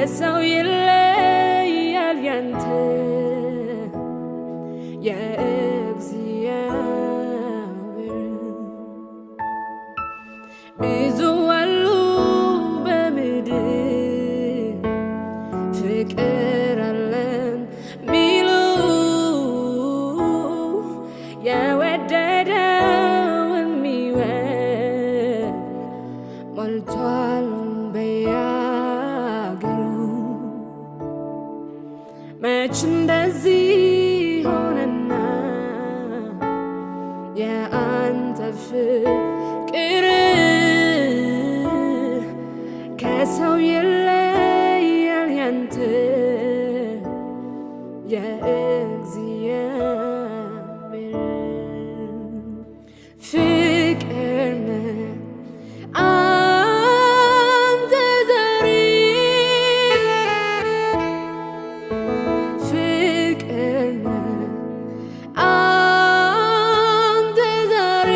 ከሰው ይለያል ያንተ የእግዚአብሔር ብዙ አሉ በምድር ፍቅር አለን ሚሉ የወደደውን ሚወድ ሞልቷል በያገሩ መች እንደዚህ ሆነና የአንተ ፍቅር ከሰው ይለያል ያንተ የእግዚአብሔር ፍቅር ነህ አንተ ዛሬ ፍቅር ነህ አንተ ዛሬ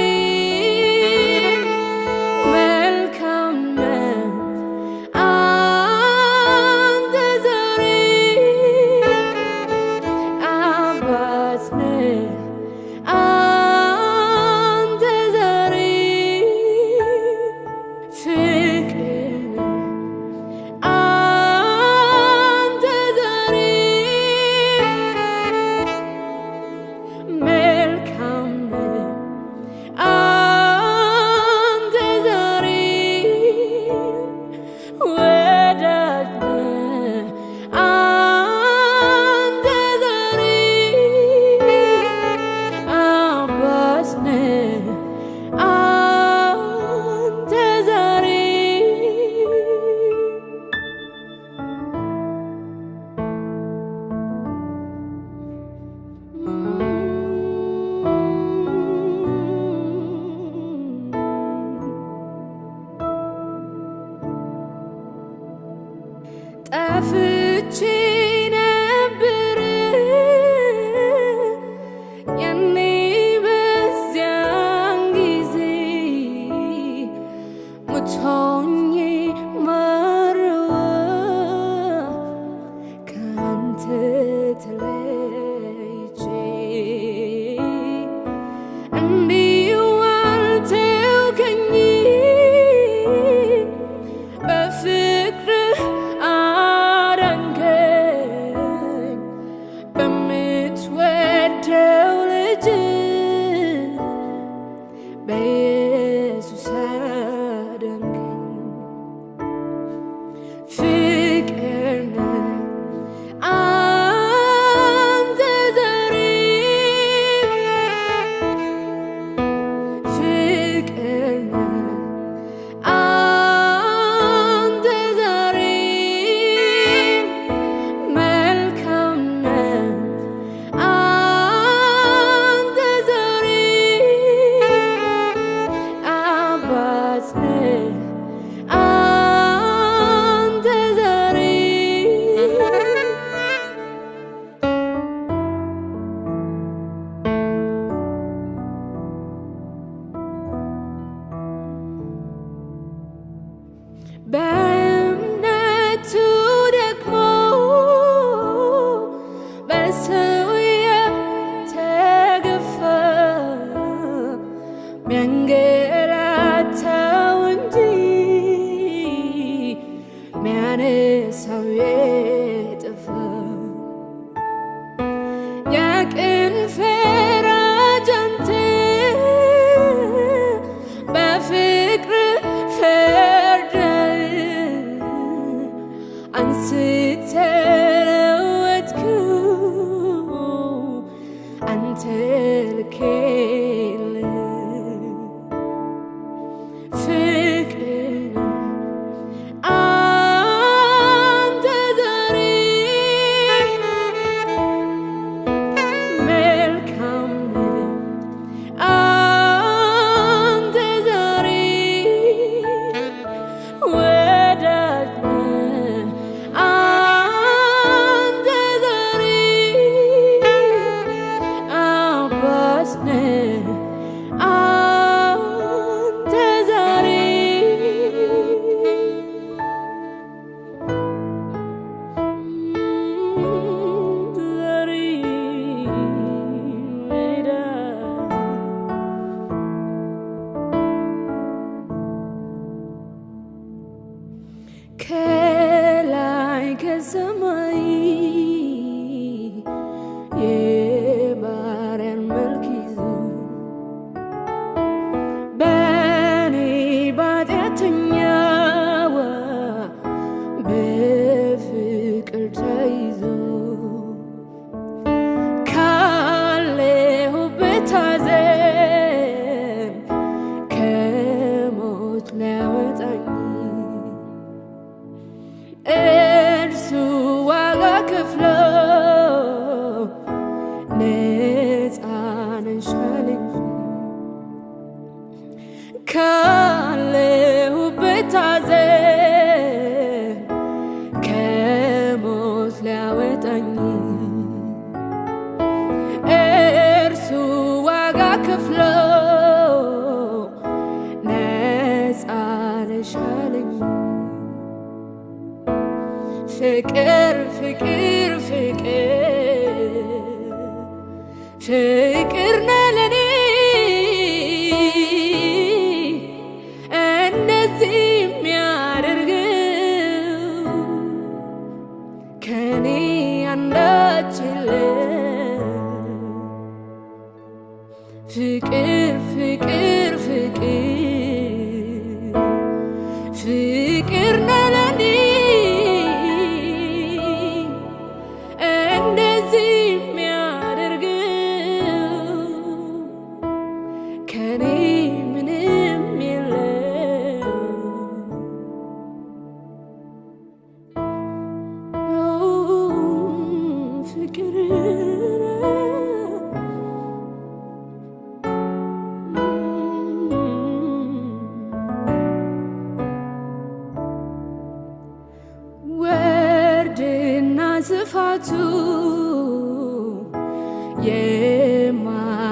መልካም ነህ አንተ ዛሬ አባት ነህ አንተ ዛሬ ፍቅር ነህ አንተ ዛሬ መልካም ነህ አንተ ዛሬ ወዳጅ ነህ አንተ ዛሬ አባት ነህ አንተ ዛሬ ጠፍቼ ነበር ያኔ በዚያን ጊዜ ሙቶኜ ማረዋ ካንተ ተለይቼ እንዲሁ አልተውከኝ በፍቅርህ አዳንከኝ በምትወደው ልጅ በኢየሱስ አዳንከኝ ፍቅር ነህ አንተ ዛሬ ፍቅር ነህ አንተ ዛሬ መልካም ነህ አንተ ዛሬ አባት ነህ አንተ ዛሬ በእምነቱ ደግሞ በሰው የተገፋ ሚያንገላታው እንጂ ሚያነሳው የጠፋ የቅን ፈራጅ አንተ በፍቅር ፈርደህ ከላይ ከሰማይ የባሪያን መልክ ይዞ በኔ ባጢአተኛዋ በፍቅር ተይዞ ካለሁበት ሐዘን ከሞት ሊያወጣኝ እርሱ ዋጋ ከፍሎ ነፃ ነሽ አለኝ። ካለሁበት ሐዘን ከሞት ሊያወጣኝ እርሱ ዋጋ ከፍሎ ነፃ ነሽ አለኝ። ፍቅር ፍቅር ፍቅር ፍቅር ነህ ለኔ እንደዚህ የሚያደርገው ከኔ አንዳች የለም። ፍቅር ፍቅር ፍቅር ፍቅር ነህ ለኔ እንደዚህ የሚያደርገው ከኔ ምንም የለም። ፍቅር ወርድና ስፋቱ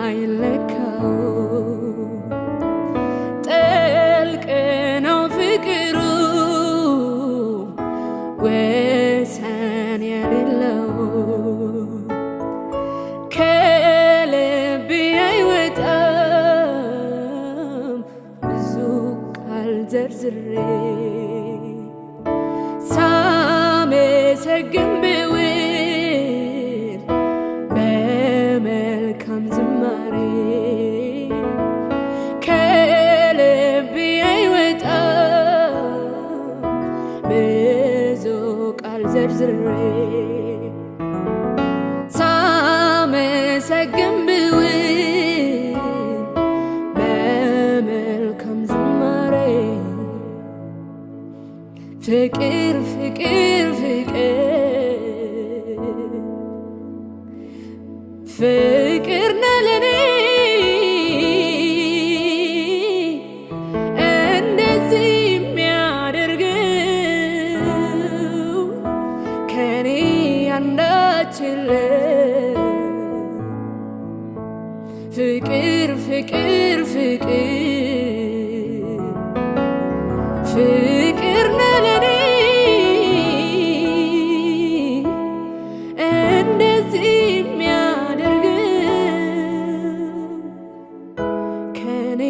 የማይለካው ጥልቅ ነው ፍቅሩ ወሰን የሌለው ከልቤ አይወጣም ብዙ ቃል ዘርዝሬ ሳመሰግን ብውል በመልካም ዝማሬ ከልቤ አይወጣም ብዙ ቃል ዘርዝሬ ሳመሰግን ብውል በመልካም ዝማሬ ፍቅር ፍቅር ፍቅር ፍቅር ነህ ለኔ እንደዚህ የሚያደርገው ከኔ አንዳች የለም። ፍቅር ፍቅር ፍቅር ፍቅር ነህ ለኔ እንደዚህ የሚያደርገው ከኔ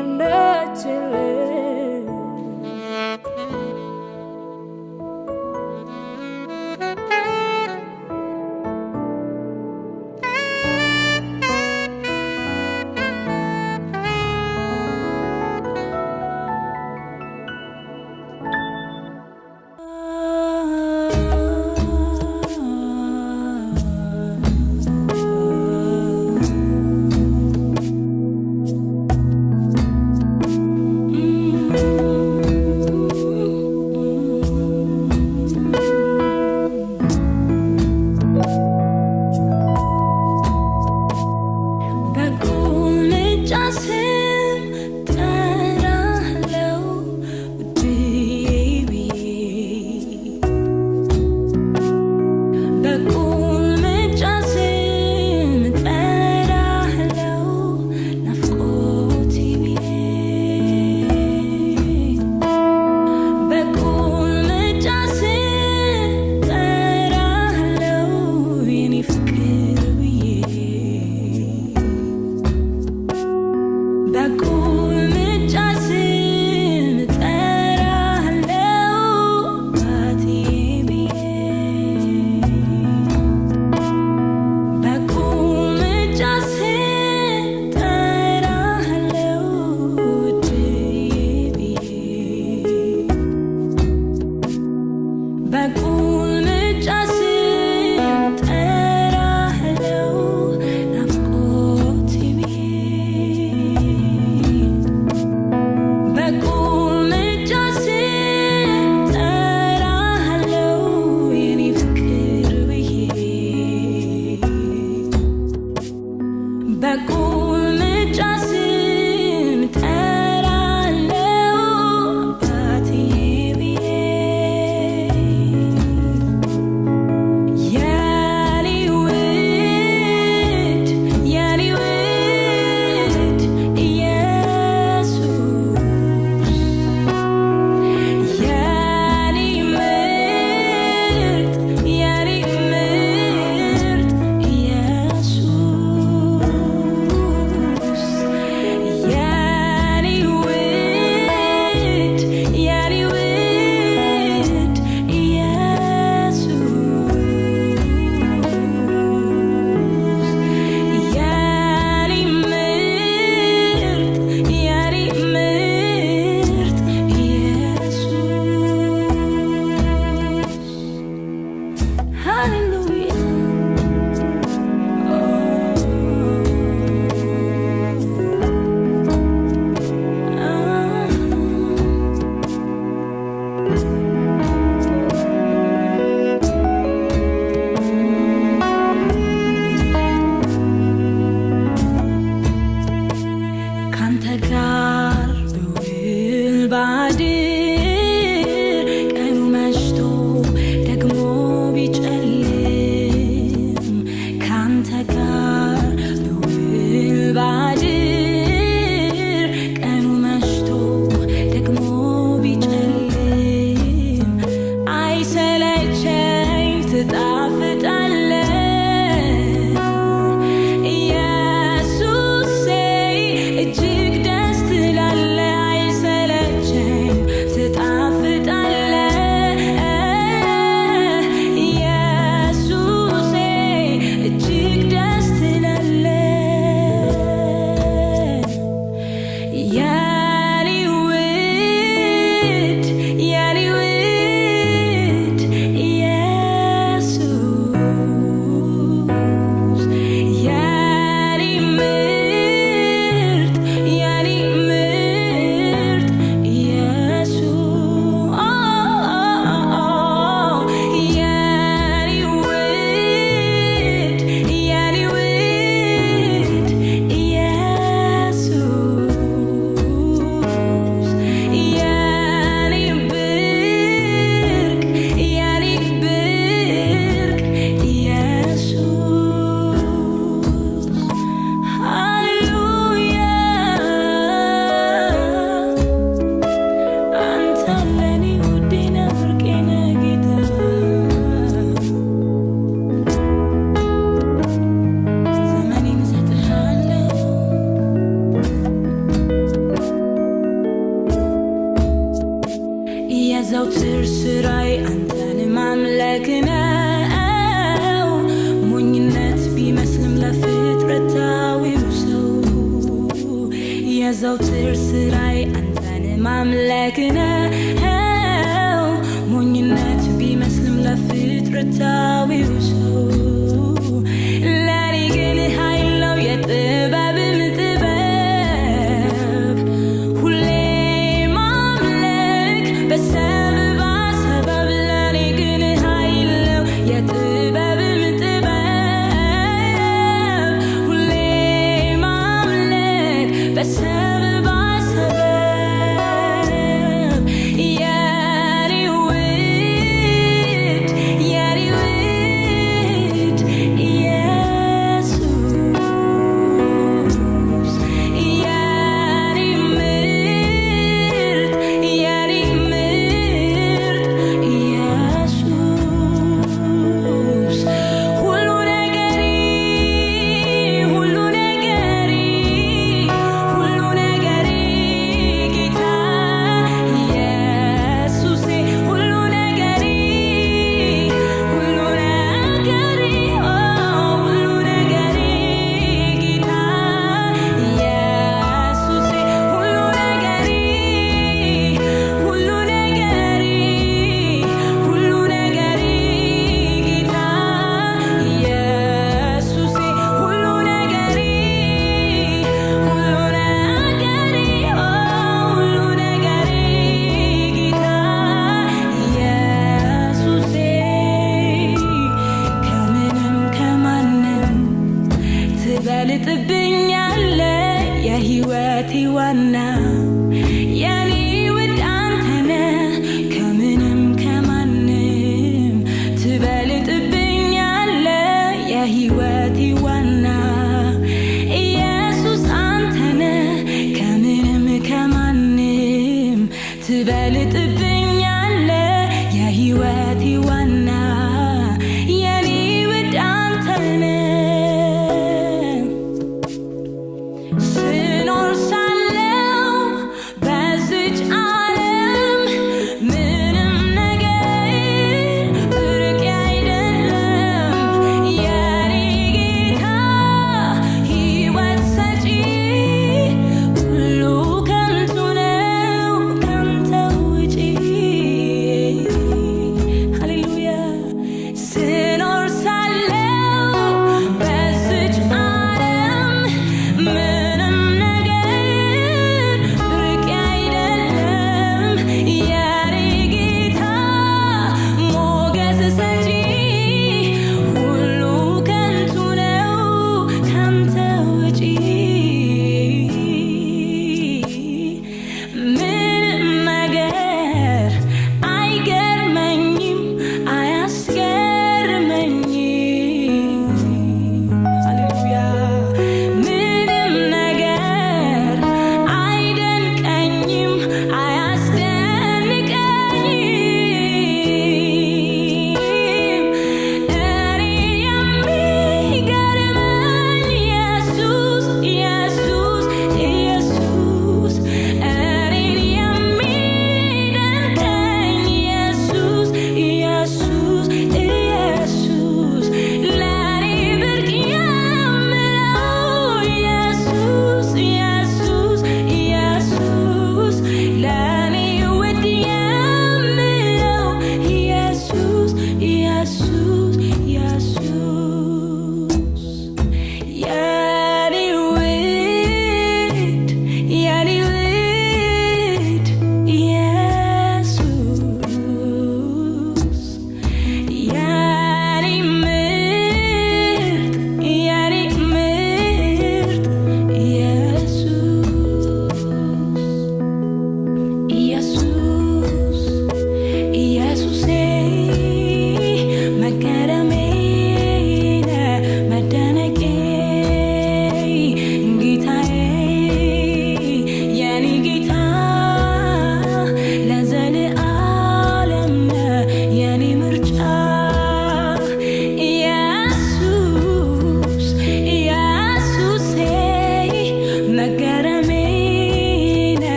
አንዳች የለም። የዘውትር ስራዬ አንተን ማምለክ ነው። ሞኝነት ቢመስልም ለፍጥረታዊው ሰው የዘውትር ስራዬ አንተን ማምለክ ነው። ሞኝነት ቢመስልም ለፍጥረታዊው ሰው ለኔ ግን ኃይል ነው የጥበብም ጥበብ ሁሌ ማምለክ በሰበብ ሰበብ ለኔ ግን ኃይል ነው የጥበብም ጥበብ ሁሌ ማምለክ በሰበብ ሰበብ ትበልጥብኛለ የህይወቴ ዋና የኔ ውድ አንተነ ከምንም ከማንም ትበልጥብኛለ የህይወቴ ዋና ኢየሱስ አንተነ ከምንም ከማንም ትበልጥብኛለ የህይወቴ ዋና የኔ ውድ አንተነ Hallelujah.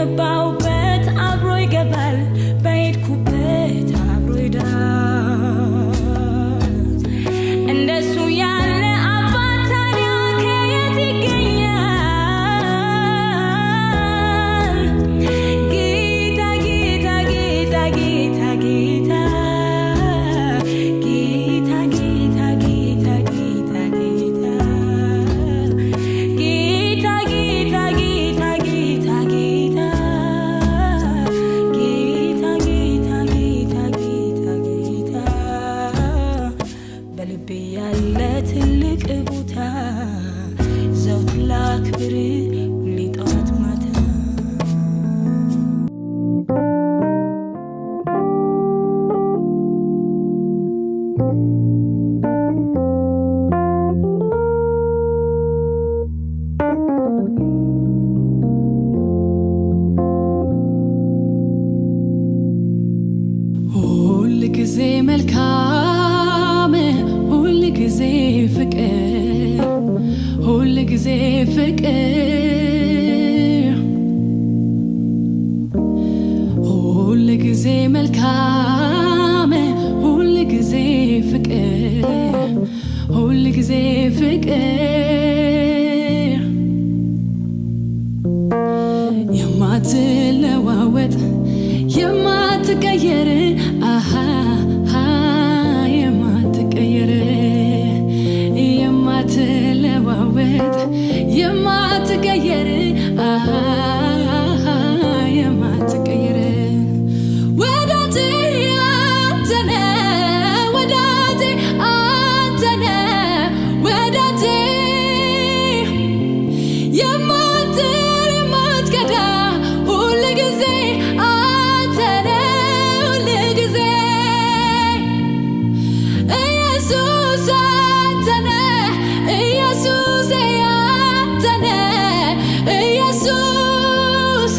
በገባውበት አብሮ ይገባል በሄድኩበት አብሮ ይሄዳል እንደሱ ያለ አባት ታዲያ ከየት ይገኛል ጌታ ጌታ ጌታ ጌታ ጌታ መልካም ሁል ጊዜ ፍቅር ሁል ጊዜ ፍቅር ሁል ጊዜ መልካም ሁል ጊዜ ፍቅር ሁል ጊዜ ፍቅር የማትለዋወጥ የማትቀየር አሃ የማትቀየር የማትለዋወጥ የማትቀየር አሃ የማትቀየር ወዳጄ አንተ ነህ ወዳጄ አንተ ነህ ወዳጄ የማትል የማትከዳ ሁል ጊዜ አንተ ነህ ሁል ጊዜ ኢየሱስ አንተ ነህ ኢየሱስ አንተ ነህ ኢየሱስ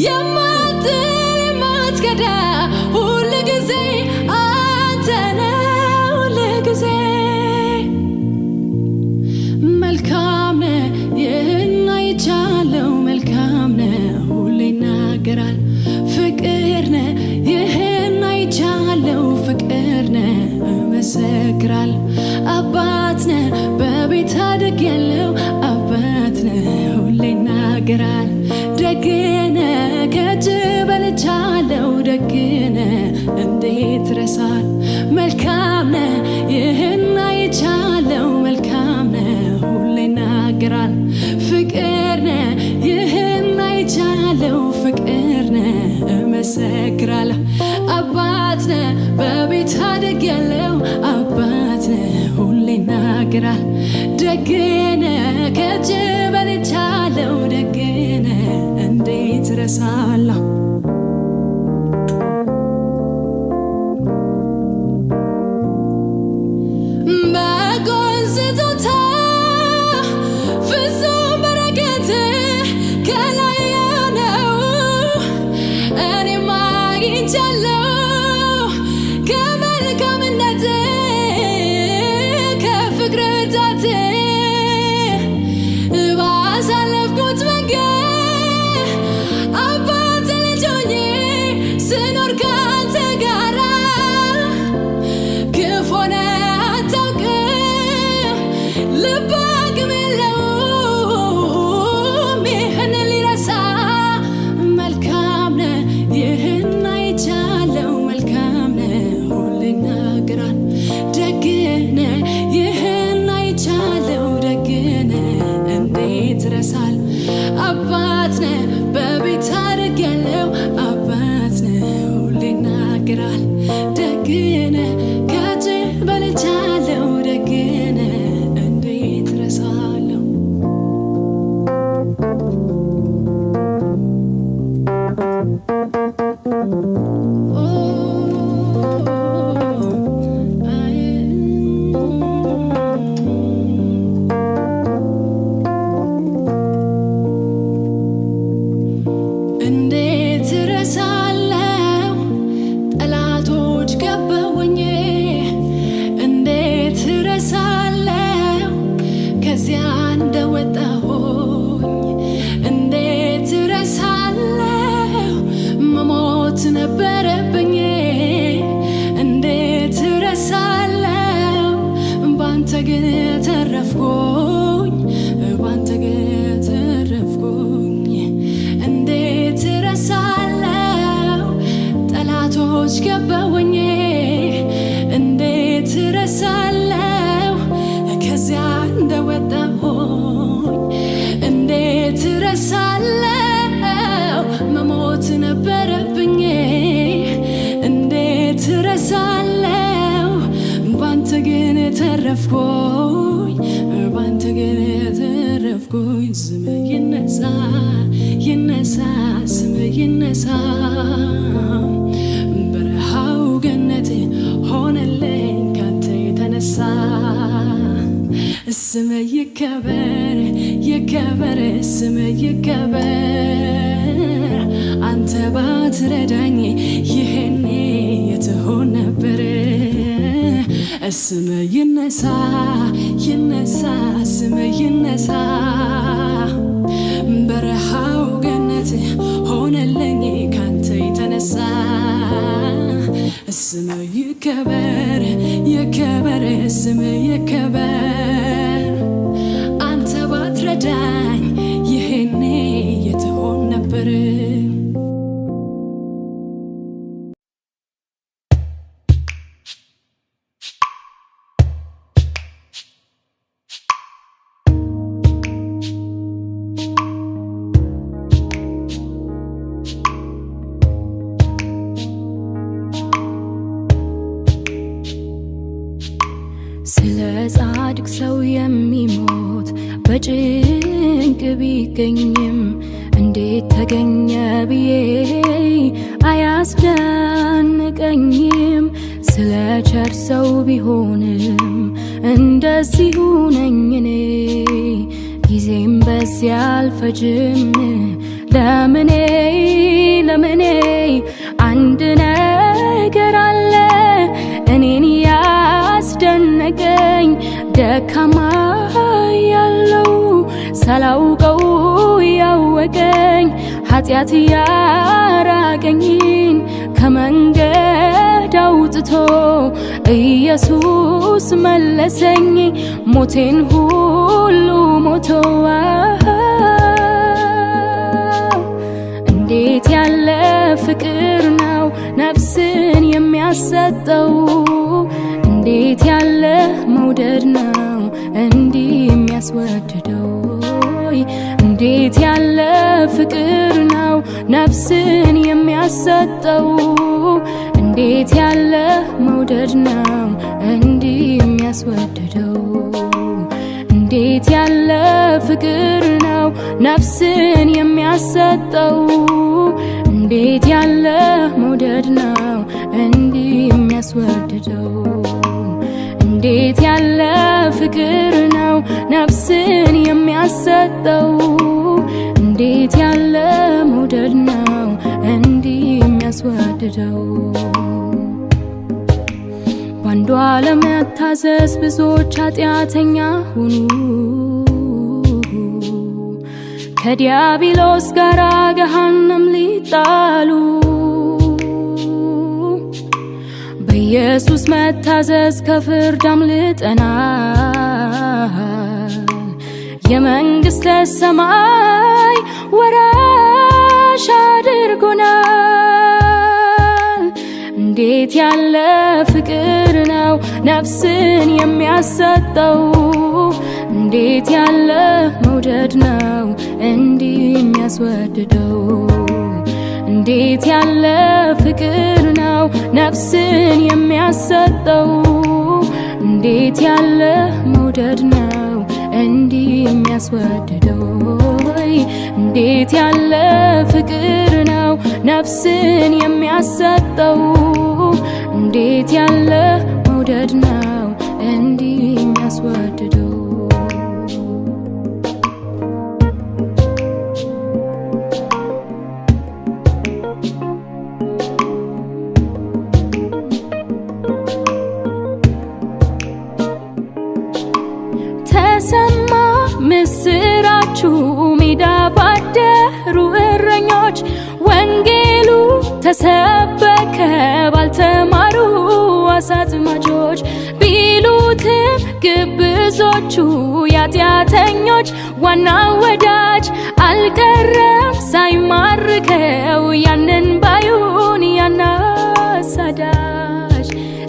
የማትል የማትከዳ ሁል ጊዜ አንተ ነህ ሁል ጊዜ መልካም ነህ ይህን አይቻለው መልካም ነህ ሁሌ ይናገራል ፍቅር ነህ ይህን አይቻለው ፍቅር ነህ እመሰክራል አባት ነህ በቤት አድግ ያለው አባት ነህ ሁሌ ይናገራል ደግ ነህ ከእጅ በልቻለው ደግ ነህ እንዴት ረሳል መልካም ነህ ይህን አይቻለው መልካም ነህ ሁሌ ይናገራል ፍቅር ነህ ይህን አይቻለው ፍቅር ነህ እመሰክራል አባት ነህ በቤት አድግ ያለው አባት ነህ ሁሌ ይናገራል ደግ ነህ ከእጅ በልቻለው ደግ ነህ እንዴት ረሳለሁ በጎን ስጦታ ፍጹም በረከት ከላይ ነው እኔም አግኝቻለሁ ከመልካምነት ከፍቅር ብዛት ባሳለፍኩት መንገድ አባት ልጅ ሆኜ ስኖር ካንተ ጋራ ክፉ ሆነህ አታውቅም ልብ አቅም የለውም ይህን ሊረሳ መልካም ነህ ይህን አይቻለው መልካም ነህ ሁሌ ይናገራል ደግ ነህ ይህን አይቻለው ደግ ነህ እንዴት ረሳል አባት ነህ በቤት አድግ ያለው አባት ነህ ሁሌ ይናገራል ደግ ነህ ከእጅ በልቻለው ደግ ነህ እንዴት ረሳለሁ እንዴት ረሳለው መሞት ነበረብኝ እንዴት ረሳለው ባንተ ግን ተረፍኩኝ ባንተ ግን ተረፍኩኝ ስም ይነሳ ይነሳ ስም ይነሳ በረሃው ገነት ሆነልኝ ካንተ የተነሳ ስም ይከበር ይከበር ስም ይከበር አንተ ባትረዳኝ ይሄኔ የትሆን ነበር ስም ይነሳ ይነሳ ስም ይነሳ በረሃው ገነት ሆነልኝ ካንተ የተነሳ ስም ይከበር ይከበር ስም ይከበር አንተ ባትረዳኝ ይሄኔ የትሆን ነበር ስለ ጻድቅ ሰው የሚሞት በጭንቅ ቢገኝም እንዴት ተገኘ ብዬ አያስደንቀኝም ስለ ቸር ሰው ቢሆንም እንደዚሁ ነኝ እኔ ጊዜም በዚያ አልፈጅም ለምኔ ለምኔ አንድ ነገር አለ እኔን ያስደነቀኝ ደካማ ያለው ሳላውቀው ያወቀኝ ኃጢአት ያራቀኝን ከመንገድ አውጥቶ ኢየሱስ መለሰኝ ሞቴን ሁሉ ሞቶ እንዴት ያለ ፍቅር ነው ነፍስን የሚያሰጠው እንዴት ያለ መውደድ ነው እንዲህ የሚያስወድደው እንዴት ያለ ፍቅር ነው ነፍስን የሚያሰጠው እንዴት ያለ መውደድ ነው እንዲህ የሚያስወድደው እንዴት ያለ ፍቅር ነው ነፍስን የሚያሰጠው እንዴት ያለ መውደድ ነው እንዲህ የሚያስወድደው እንዴት ያለ ፍቅር ነው ነፍስን የሚያሰጠው እንዴት ያለ መውደድ ነው እንዲህ የሚያስወድደው በአንዱ አለመታዘዝ ብዙዎች ኃጢአተኛ ሆኑ ከዲያብሎስ ጋር ገሃነም ሊጣሉ በኢየሱስ መታዘዝ ከፍርድ አምልጠናል የመንግሥተ ሰማይ ወራሽ አድርጎናል እንዴት ያለ ፍቅር ነው ነፍስን የሚያሰጠው እንዴት ያለ መውደድ ነው እንዲህ የሚያስወድደው እንዴት ያለ ፍቅር ነው ነፍስን የሚያሰጠው እንዴት ያለ መውደድ ነው እንዲህ የሚያስወድደው እንዴት ያለ ፍቅር ነው ነፍስን የሚያሰጠው እንዴት ያለ መውደድ ነው እንዲህ የሚያስወድደው ተሰማ ምስራችሁ ሜዳ ባደሩ እረኞች ወንጌሉ ተሰበከ ባልተማሩ አሳጥማጆች ቢሉትም ግብዞቹ የኃጢአተኞች ዋና ወዳጅ አልቀረም ሳይማርከው ያንን ባዩን ያናሳዳጅ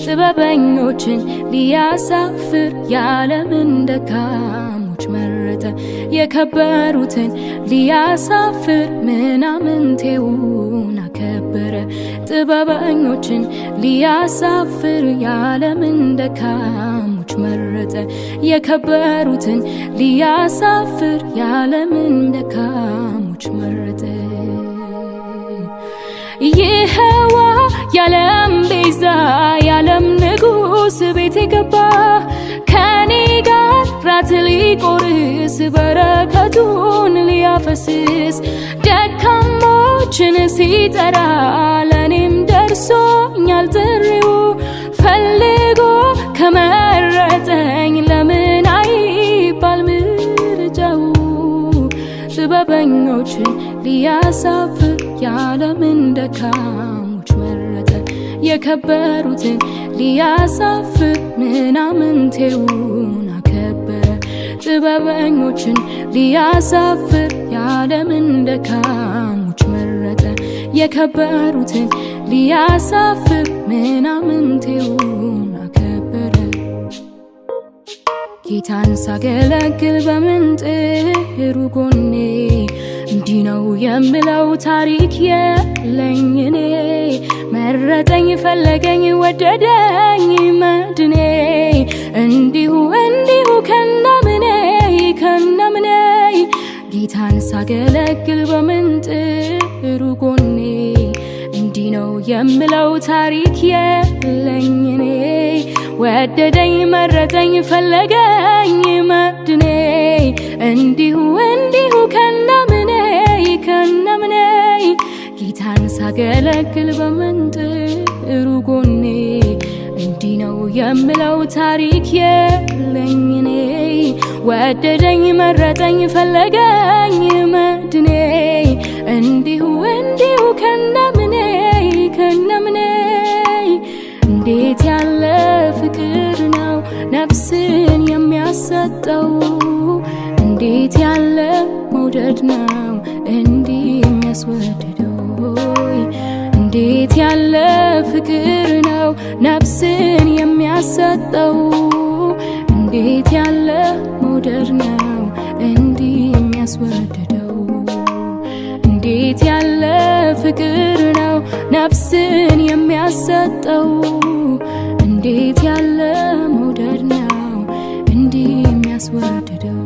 ጥበበኞችን ሊያሳፍር ያለምን ደካሞች መረጠ የከበሩትን ሊያሳፍር ምናምንቴውን አከበረ ጥበበኞችን ሊያሳፍር የዓለምን ደካሞች መረጠ የከበሩትን ሊያሳፍር የዓለምን ደካሞች መረጠ ይሄዋ የዓለም ቤዛ የዓለም ንጉሥ ቤቴ ገባ ከኔ ጋር ራት ሊቆርስ በረከቱን ሊያፈስስ ደካሞችን ሲጠራ ለኔም ደርሶኛል ጥሪው ፈልጎ ከመረጠኝ ለምን አይባል ምርጫው ጥበበኞችን ሊያሳፍር የዓለምን ደካሞች መረጠ የከበሩትን ሊያሳፍር ምናምንቴውን አከበረ ጥበበኞችን ሊያሳፍር የዓለምን ደካሞች መረጠ የከበሩትን ሊያሳፍር ምናምንቴውን አከበረ ጌታን ሳገለግል በምንጥሩ ጎኔ እንዲህ ነው የምለው ታሪክ የለኝ እኔ መረጠኝ ፈለገኝ ወደደኝ መድኔ እንዲሁ ከነምኔ ጌታን ሳገለግል በምንጥሩ ጎኔ እንዲህ ነው የምለው ታሪክ የለኝ እኔ ወደደኝ መረጠኝ ፈለገኝ መድኔ እንዲሁ ከነምኔ ጌታን ሳገለግል በምንጥሩ ጎኔ እንዲህ ነው የምለው ታሪክ የለኝ እኔ ወደደኝ መረጠኝ ፈለገኝ መድኔ እንዲሁ ከነምኔ እንዴት ያለ ፍቅር ነው ነፍስን የሚያሰጠው እንዴት ያለ መውደድ ነው እንዲህ የሚያስወድደው እንዴት ያለ ፍቅር ነው ነፍስን የሚያሰጠው እንዴት ያለ መውደድ ነው እንዲህ የሚያስወድደው እንዴት ያለ ፍቅር ነው ነፍስን የሚያሰጠው እንዴት ያለ መውደድ ነው እንዲህ የሚያስወድደው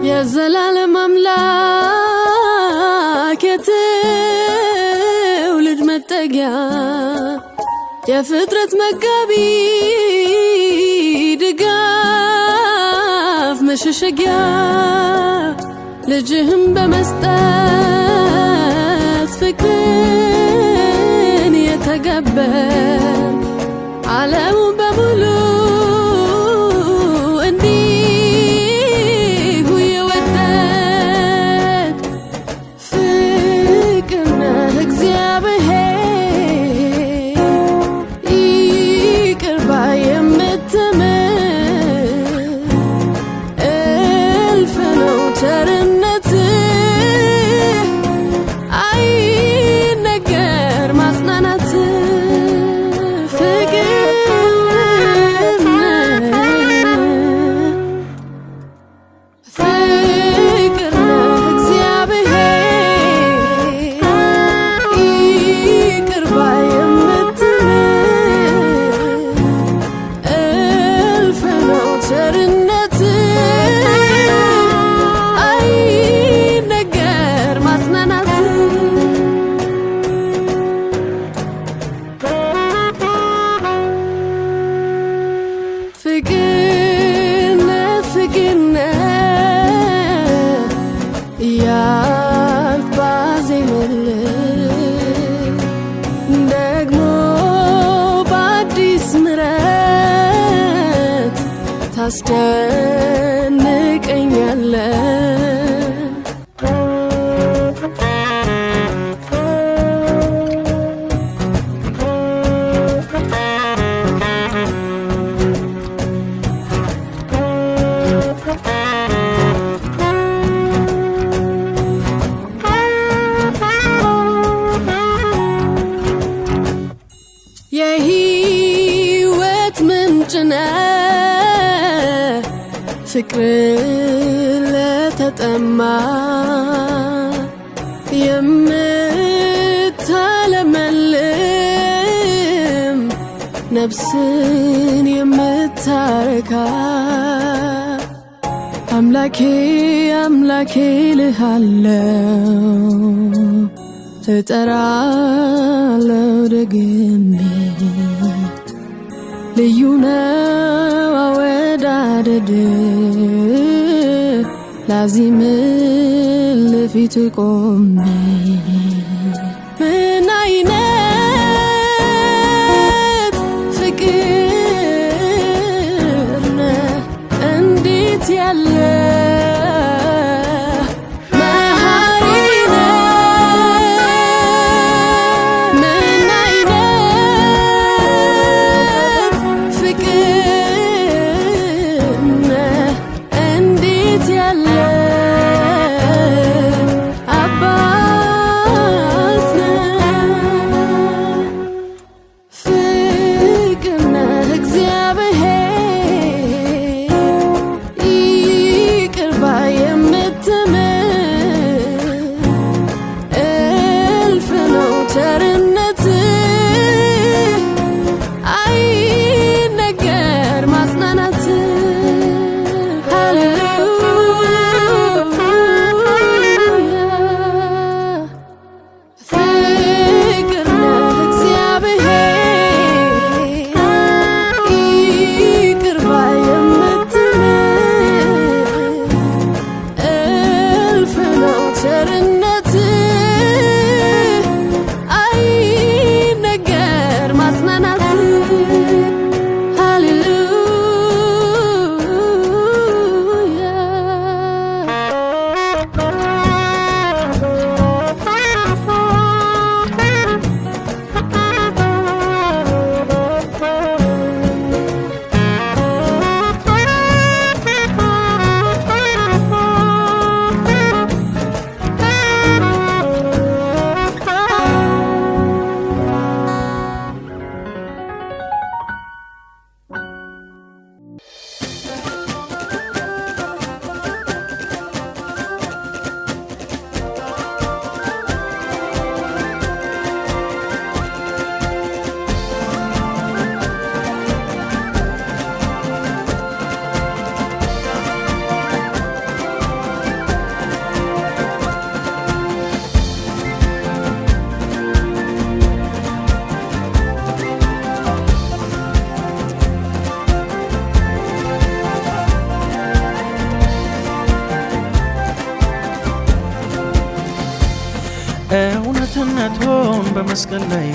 የዘላለም አምላክ የትውልድ መጠጊያ የፍጥረት መጋቢ ድጋፍ መሸሸጊያ ልጅህም በመስጠት ፍቅርን የተገበር ዓለሙ በሙሉ ደግሞ ታስደንቀኛለህ የሕይወት ምንጭ ነህ ፍቅር ለተጠማ የምታለመልም ነፍስን የምታረካ አምላኬ አምላኬ ልሃለው እጠራለው ደግሜ ልዩ ነው አወዳደድ ላዚምል ፊት ቆሜ ምን አይነት ፍቅር ነህ እንዴት ያለ እውነትነቱን በመስቀል ላይ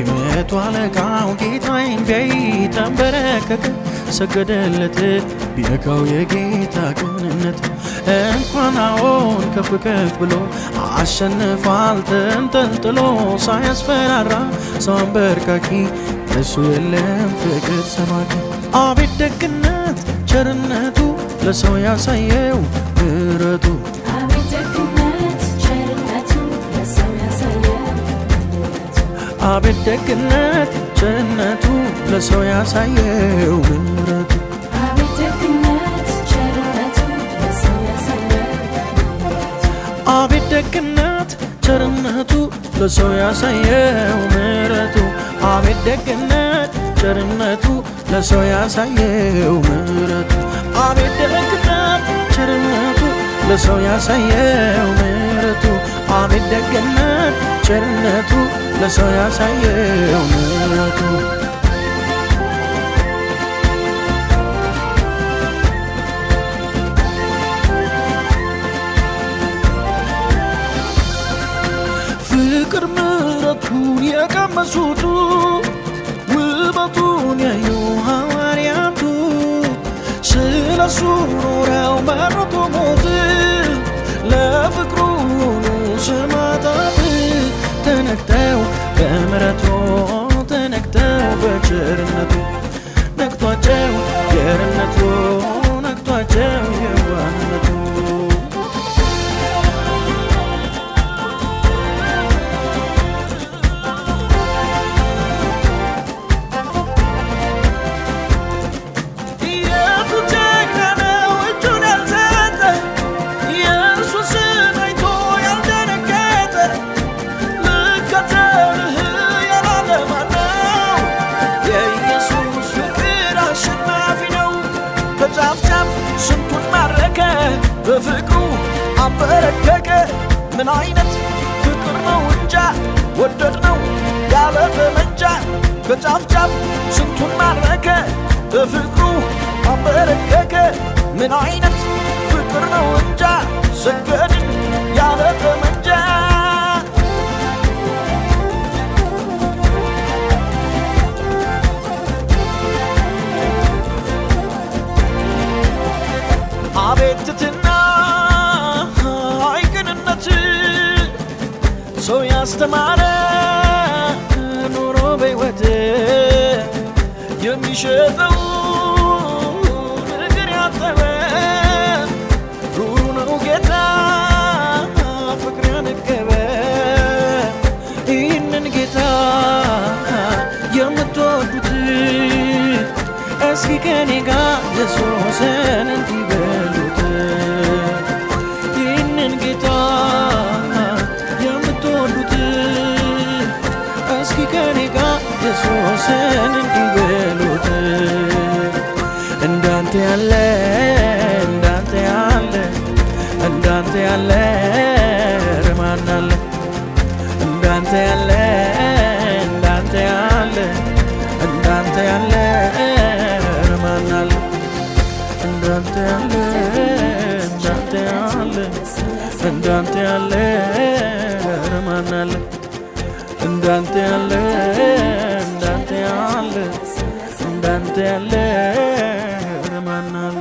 መቶ አለቃው ጌታዬን ቢያይ ተንበረከከ ሰገደለት ቢነካው የጌታ ቅንነት እንኳን አዎን ከፍ ከፍ ብሎ አሸንፏል ተንጠልጥሎ ሳያስፈራራ ሰው አንበርካኪ እሱ የለም ፍቅር ሰባኪ አቤት ደግነት ቸርነቱ ለሰው ያሳየው ምሕረቱ አቤት ደግነት ቸርነቱ ለሰው ያሳየው ምሕረቱ አቤት ደግነት ቸርነቱ ለሰው ያሳየው ምሕረቱ አቤት ደግነት ቸርነቱ ለሰው ያሳየው ምሕረቱ አቤት ደግነት ቸርነቱ ለሰው ያሳየው ምሕረቱ አቤት ደግነት ቸርነቱ ለሰው ያሳየው ምሕረቱ ፍቅር ምሕረቱን የቀመሱቱ ውበቱን ያዩ ሐዋርያቱ በሱ ኖረው መርቶ ሞት ለፍቅሩ ሰማዕታት ተነክተው በምሕረቱ ተነክተው በቸርነቱ ነክቷቸው ቸርነቱ ነክቷቸው የዋህነቱ ስንቱን ማረከ በፍቅሩ አበረከከ ምን አይነት ፍቅር ነው እንጃ ወደድነው ያለ ጠመንጃ በጫፍ ጫፍ ስንቱን ማረከ በፍቅሩ አበረከከ ምን አይነት ፍቅር ነው እንጃ ሰገድን ያለ ጠመንጃ አቤትትና አይቅንነት ሰው ያስተማረ ኑሮ በሕይወት የሚሸጠው እግር ያጠበ ሩሩ ነው ጌታ ፍቅር ያነገበ ይህንን ጌታ የምትወዱት እስኪ ከኔ ጋር ኢየሱስን እንዲህ በሉት ይህንን ጌታ የምትወዱት እስኪ ከኔ ጋር ኢየሱስን እንዲህ በሉት እንዳንተ ያለ እንዳንተ ያለ እንዳንተ ያለ ማን አለ እንዳንተ ያለ እንዳንተ ያለ እንዳንተ ያለ እንዳንተ ያለ እንዳንተ ያለ እንዳንተ ያለ ማን አለ እንዳንተ ያለ እንዳንተ ያለ እንዳንተ ያለ ማን አለ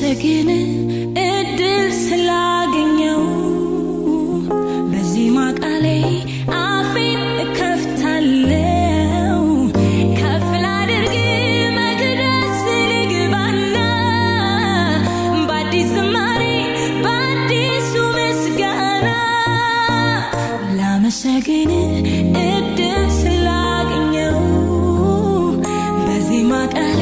ላመሰግን እድል ስላገኘው በዚህ ማቃሌ አፌን እከፍታለሁ ከፍ ላድርግ መቅደስ ልግባና በአዲስ ዝማሬ በአዲሱ ምስጋና ላመሰግን እድል ስላገኘው በዚህ ማቃሌ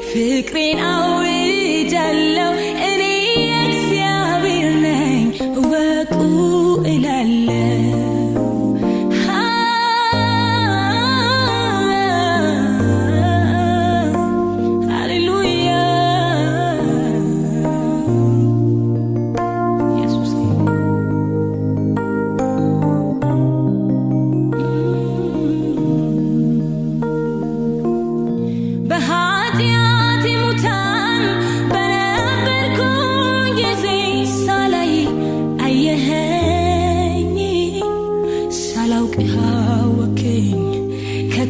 ፍቅሬን አውጃለሁ እኔ እግዚአብሔር ነኝ ወቁ እላለሁ ሃሌሉያ ኢየሱስ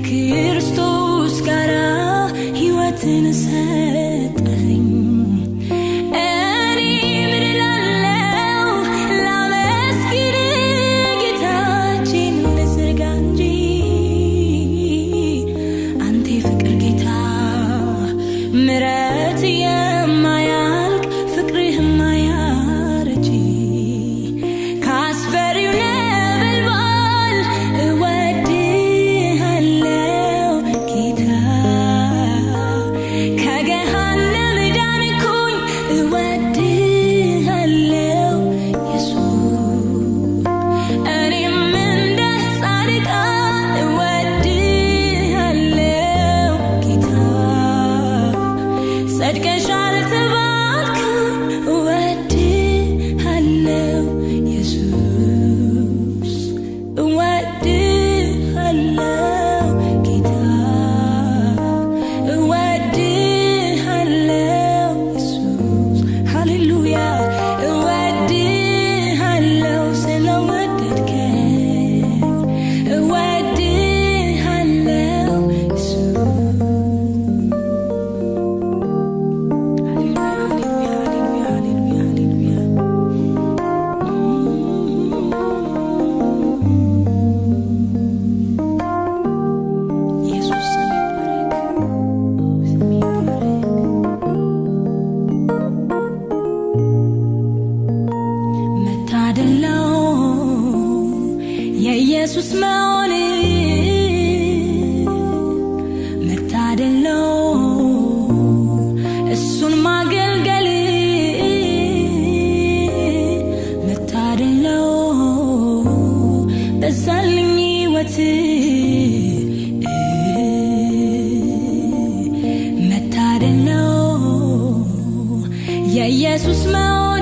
ከክርስቶስ ጋር ሕይወትን ሰጠኝ እኔ ምን እላለሁ ላመስግን ጌታችን ልዘርጋ እንጂ አንተ ፍቅር ጌታ ምሕረት የማያልቅ ፍቅርህ የማያረጅ ካስፈሪው ነበልባል ጸድቀሻል ተባልክ እወድሃለሁ ኢየሱስ እወድሃለሁ ጌታ እወድሃለሁ ኢየሱስ ሃሌሉያ እወድሃለሁ ስለወደድከኝ እወድሃለሁ ኢየሱስ ኢየሱስ መሆን መታደል ነው እሱን ማገልገል መታደል ነው በዛልኝ ሕይወት መታደል ነው የኢየሱስ መሆን